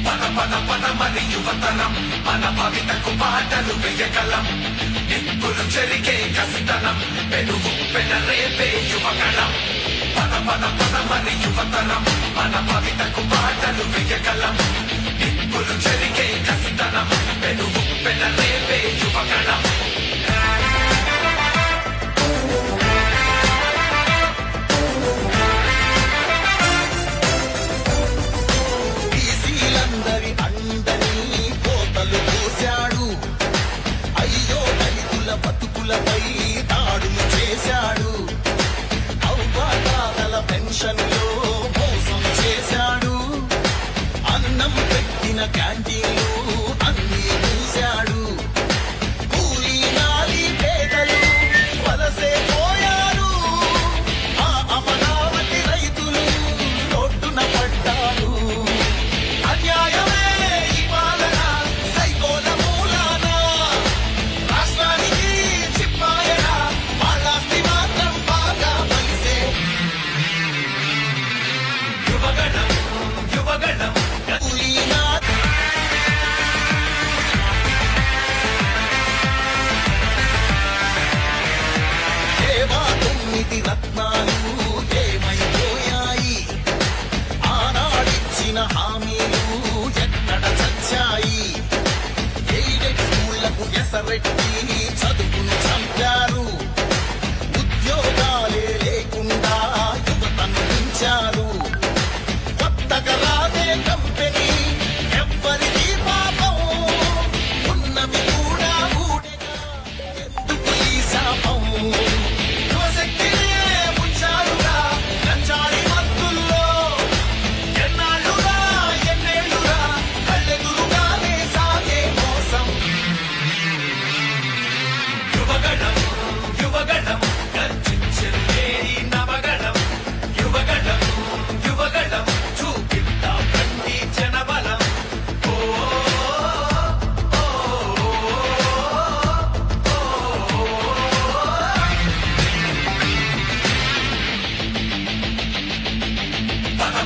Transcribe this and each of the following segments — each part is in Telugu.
పద పద పద మరి యువతరం మన భవితకు బాటలు వేయగలం నిప్పులు చెరిగే కసితనం పెనుగు పెనరేపే యువగళం పద పద పద మరి యువతరం మన భవితకు బాటలు వేయగలం నిప్పులు చెరిగే కసితనం పెనుగు పెనరేపే యువగళం బతుకులపై దాడులు చేశాడు అవ్వాతాతల పెన్షన్లో మోసం చేశాడు అన్నం పెట్టిన క్యాంటీన్లు అన్నీ మూశాడు కూలీ నాలి పేదలు వలసే పోయారు ఆ అమరావతి రైతులు రోడ్డున పడ్డారు అన్యాయమే ఈ పాలన సైకోల మూలాన రాష్ట్రానికి రత్నాలు ఏమైపోయాయి ఆనాడిచ్చిన హామీలు ఎక్కడ చచ్చాయి ఎయిడెడ్ స్కూళ్లకు ఎసరెట్టి చదువును చంపారు ఉద్యోగాలే లేకుండా యువతను పెంచారు కొత్తగా రాదే కంపెనీ ఎవ్వరికీ పాపం ఉన్నవి కూడా ఊడేగా ఎందుకు ఈ శాపం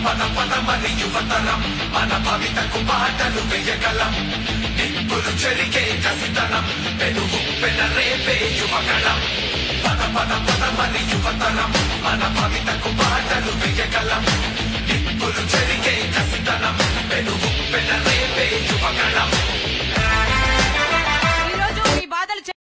పద పద మరి యువతరం మన భవితకు బాటలు వేయగలం నిప్పులు చెరిగే కసితనం పెనుగు పెనరేపే యువగళం పద పద పద మరి యువతరం మన భవితకు బాటలు వేయగలం నిప్పులు చెరిగే కసితనం పెనుగు పెనరేపే యువగళం